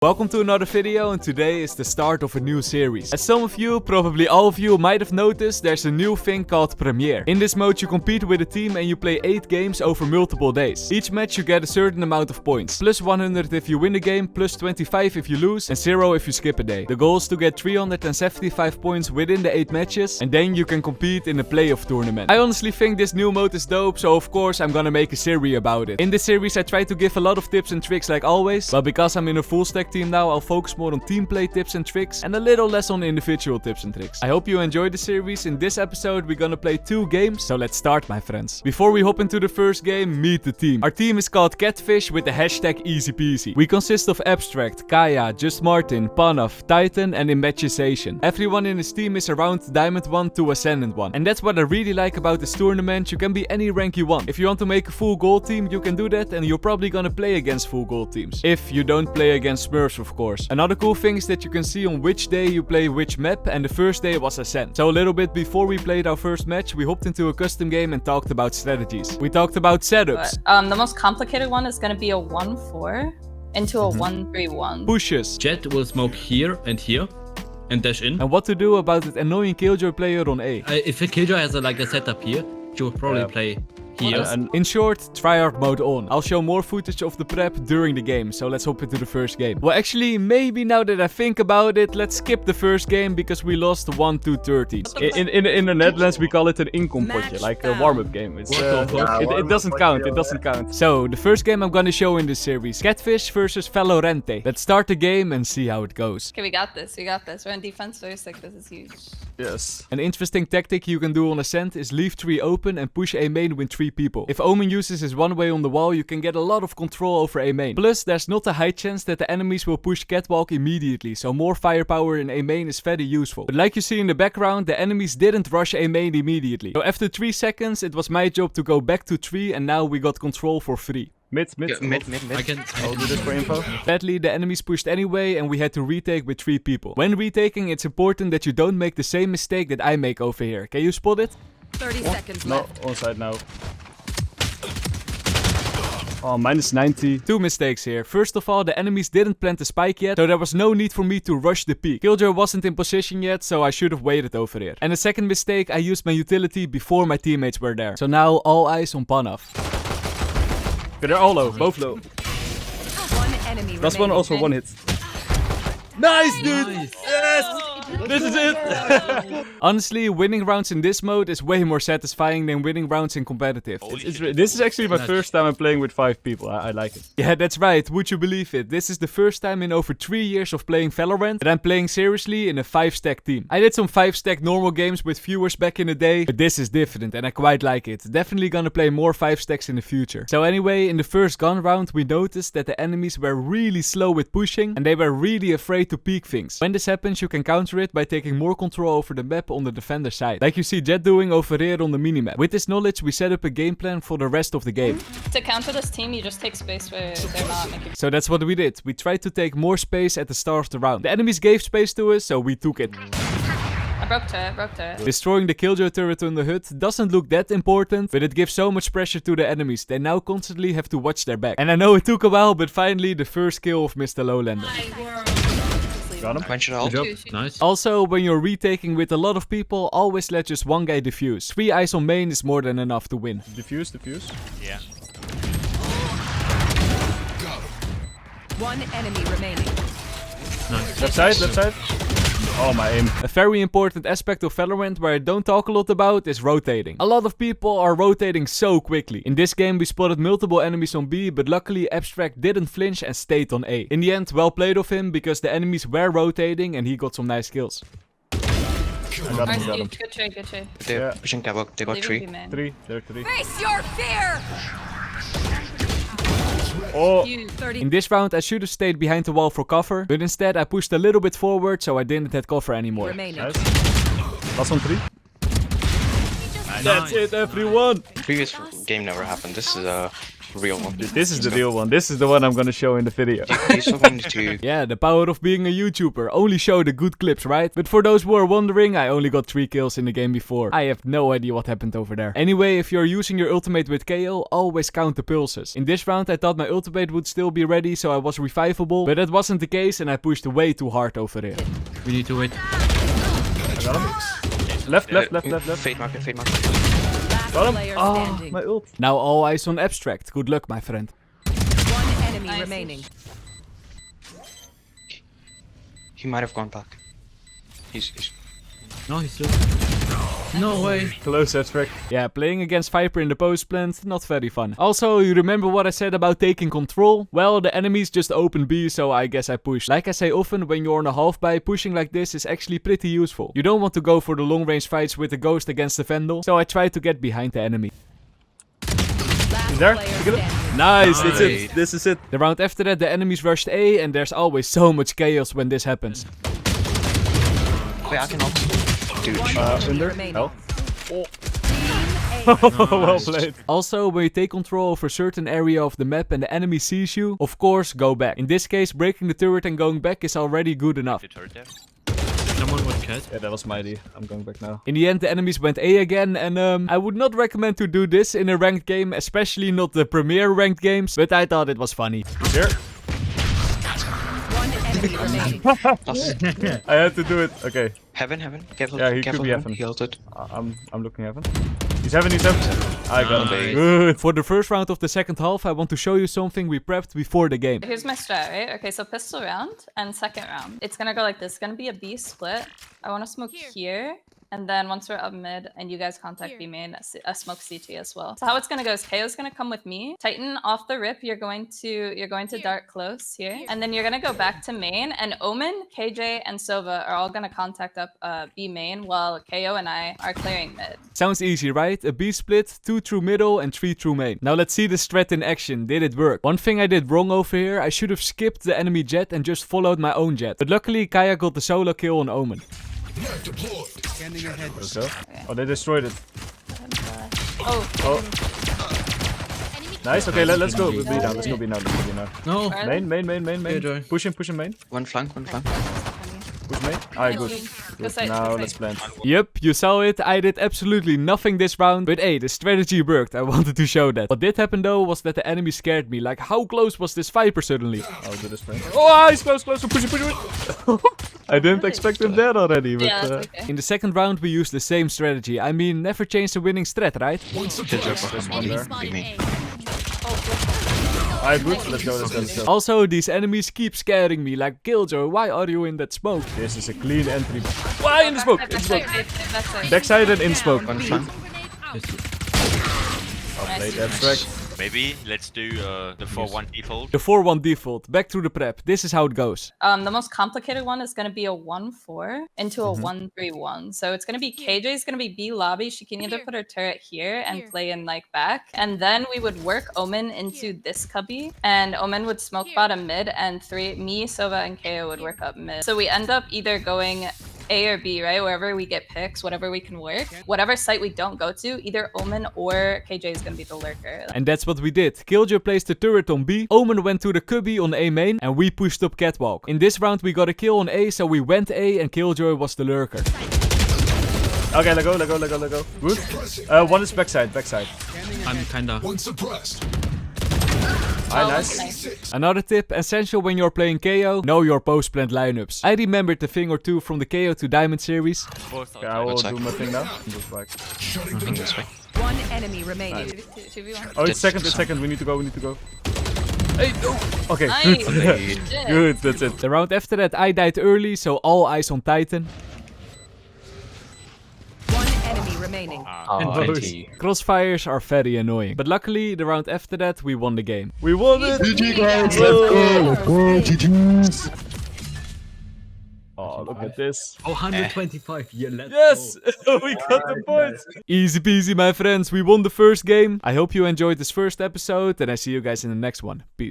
Welcome to another video, and today is the start of a new series. As some of you, probably all of you, might have noticed, there's a new thing called Premiere. In this mode you compete with a team and you play 8 games over multiple days. Each match you get a certain amount of points. Plus 100 if you win the game, plus 25 if you lose, and 0 if you skip a day. The goal is to get 375 points within the 8 matches, and then you can compete in a playoff tournament. I honestly think this new mode is dope, so of course I'm gonna make a series about it. In this series I try to give a lot of tips and tricks like always, but because I'm in a full stack team now, I'll focus more on team play tips and tricks and a little less on individual tips and tricks. I hope you enjoyed the series. In this episode we're gonna play 2 games, so let's start, my friends. Before we hop into the first game, meet the team. Our team is called Catfish with the hashtag easypeasy. We consist of Abstract, Kaya, Just Martin, Panaf, Titan and Imagination. Everyone in this team is around Diamond 1 to Ascendant 1. And that's what I really like about this tournament. You can be any rank you want. If you want to make a full gold team, you can do that, and you're probably gonna play against full gold teams. If you don't play against Smurfs, of course. Another cool thing is that you can see on which day you play which map, and the first day was Ascent. So a little bit before we played our first match, we hopped into a custom game and talked about strategies. We talked about setups. The most complicated one is gonna be a 1-4 into a 1-3-1. Pushes. Jet will smoke here and dash in. And what to do about that annoying Killjoy player on A. If a Killjoy has a setup here, she will probably play here. In short, tryhard mode on. I'll show more footage of the prep during the game, so let's hop into the first game. Well, actually, maybe now that I think about it, let's skip the first game because we lost 1-30. In the Netherlands, we call it an inkompotje, like a warm-up game. It's, it doesn't count, it doesn't count. So, the first game I'm gonna show in this series, Catfish versus Valorant. Let's start the game and see how it goes. Okay, we got this. We're in defense first, like this is huge. Yes. An interesting tactic you can do on Ascent is leave tree open and push A main with 3 people. If Omen uses his one way on the wall, you can get a lot of control over A main. Plus, there's not a high chance that the enemies will push catwalk immediately, so more firepower in A main is very useful. But like you see in the background, the enemies didn't rush A main immediately. So after 3 seconds, it was my job to go back to 3, and now we got control for 3. Mid. I'll do this for info. Badly, the enemies pushed anyway, and we had to retake with 3 people. When retaking, it's important that you don't make the same mistake that I make over here. Can you spot it? 30 seconds left. No, on side now. Oh, minus 90. 2 mistakes here. First of all, the enemies didn't plant the spike yet, so there was no need for me to rush the peak. Killjoy wasn't in position yet, so I should have waited over here. And the second mistake, I used my utility before my teammates were there. So now, all eyes on Panaf. Okay, they're all low, both low. One enemy That's one, also 1 hit. Nice, dude! Nice. Yes! This is it! Honestly, winning rounds in this mode is way more satisfying than winning rounds in competitive. This is actually my first time I'm playing with 5 people. I like it. Yeah, that's right. Would you believe it? This is the first time in over 3 years of playing Valorant that I'm playing seriously in a 5-stack team. I did some 5-stack normal games with viewers back in the day, but this is different and I quite like it. Definitely gonna play more 5-stacks in the future. So anyway, in the first gun round, we noticed that the enemies were really slow with pushing and they were really afraid to peek things. When this happens, you can counter it by taking more control over the map on the defender side, like you see Jet doing over here on the minimap. With this knowledge, we set up a game plan for the rest of the game. To counter this team, you just take space where they're not making. So that's what we did. We tried to take more space at the start of the round. The enemies gave space to us, so we took it. I broke turret. Destroying the Killjoy turret on the hut doesn't look that important, but it gives so much pressure to the enemies. They now constantly have to watch their back. And I know it took a while, but finally the first kill of Mr. Lowlander. Got him. Good job. Nice. Also, when you're retaking with a lot of people, always let just one guy defuse. 3 eyes on main is more than enough to win. Defuse. Yeah. One enemy remaining. Nice. Left side. Oh, my aim. A very important aspect of Valorant where I don't talk a lot about is rotating. A lot of people are rotating so quickly. In this game we spotted multiple enemies on B, but luckily Abstract didn't flinch and stayed on A. In the end, well played of him because the enemies were rotating and he got some nice kills. I got him. Good trade. They're pushing catwalk. They got 3. 3. There 3. Face your fear! Oh. You 30. In this round I should have stayed behind the wall for cover, but instead I pushed a little bit forward so I didn't have cover anymore. remaining. Last on 3. That's it, everyone! Previous game never happened. This is Real one. Dude, this is the real one. This is the one I'm gonna show in the video. He's going to. Yeah, the power of being a YouTuber. Only show the good clips, right? But for those who are wondering, I only got 3 kills in the game before. I have no idea what happened over there. Anyway, if you're using your ultimate with KO, always count the pulses. In this round, I thought my ultimate would still be ready, so I was revivable. But that wasn't the case, and I pushed way too hard over here. We need to wait. I got him. Left. Fade market, fade market. Last Got him. player Ah, standing. my ult. Now all eyes on Abstract. Good luck, my friend. One enemy Nice. remaining. He might have gone back. He's No, he's still. No way. Close Abstract. Yeah, playing against Viper in the post plant, not very fun. Also, you remember what I said about taking control? Well, the enemies just opened B, so I guess I pushed. Like I say often, when you're on a half buy, pushing like this is actually pretty useful. You don't want to go for the long range fights with the Ghost against the Vandal, so I try to get behind the enemy. Last there? player You get him? standing. Nice, that's Nice. it. This is it. The round after that, the enemies rushed A, and there's always so much chaos when this happens. Wait, I can ult. Dude, Enemy remaining. Well played. Also, when you take control of a certain area of the map and the enemy sees you, of course, go back. In this case, breaking the turret and going back is already good enough. Someone was cat. Yeah, that was my idea. I'm going back now. In the end, the enemies went A again, and I would not recommend to do this in a ranked game, especially not the premier ranked games, but I thought it was funny. Here. One enemy remaining. I had to do it. Okay. Heaven. Careful, Yeah, he careful. could be heaven. He ulted. I'm looking heaven. He's heaven. I got him. Nice. Good. For the first round of the second half, I want to show you something we prepped before the game. Here's my strat, right? Okay, so pistol round and second round. It's gonna go like this. It's gonna be a B split. I want to smoke here. And then once we're up mid and you guys contact B main, a smoke CT as well. So how it's gonna go is KO's gonna come with me. Titan off the rip, you're going to dart close here. And then you're gonna go back to main, and Omen, KJ, and Sova are all gonna contact up B main while KO and I are clearing mid. Sounds easy, right? A B split, 2 through middle and 3 through main. Now let's see the strat in action. Did it work? One thing I did wrong over here, I should have skipped the enemy jet and just followed my own jet. But luckily, Kaya got the solo kill on Omen. Standing ahead. Let's go. Oh, they destroyed it. Oh, Nice, okay, let's go. Let's go B now. No. Alright. Main. Joy. Push him main. One flank. Push main. Alright, good. Go side, Now go let's side. plant. Yep, you saw it. I did absolutely nothing this round. But hey, the strategy worked. I wanted to show that. What did happen though was that the enemy scared me. Like, how close was this Viper suddenly? I'll do this plant. Oh, he's close. Push it. I didn't expect him there already. But, Yeah, that's okay. in the second round, we used the same strategy. I mean, never change the winning strat, right? Alright, good. Let's go. Also, these enemies keep scaring me. Like, Killjoy, why are you in that smoke? This is a clean entry. Why in the smoke? Backside and in smoke. One flank. Play that track. Maybe let's do the 4-1 default. The 4-1 default. Back to the prep. This is how it goes. The most complicated one is going to be a 1-4 into a 1-3-1. So it's going to be KJ's going to be B lobby. She can either put her turret here and play in like back. And then we would work Omen into this cubby. And Omen would smoke bottom mid. And me, Sova, and KO would work up mid. So we end up either going A or B, right? Wherever we get picks, whatever we can work. Whatever site we don't go to, either Omen or KJ is going to be the lurker. And that's what we did. Killjoy placed the turret on B, Omen went to the cubby on A main, and we pushed up catwalk. In this round we got a kill on A, so we went A and Killjoy was the lurker. Okay, let go. Good. One is backside. I'm kinda. Nice. Another tip, essential when you're playing KO, know your post plant lineups. I remembered a thing or two from the KO to Diamond series. Both I will do my thing now. In this way. One enemy remaining. 2v1. Oh, it's second. We need to go. Hey, no. Okay, Nice. good. Good, that's it. The round after that, I died early, so all eyes on Titan. One enemy remaining. Crossfires are very annoying. But luckily, the round after that, we won the game. We won it! GG guys, let's go, GG's! Oh, look at this. Oh, 125. Yeah, let's Yes! go. We got the points! Easy peasy, my friends. We won the first game. I hope you enjoyed this first episode, and I see you guys in the next one. Peace.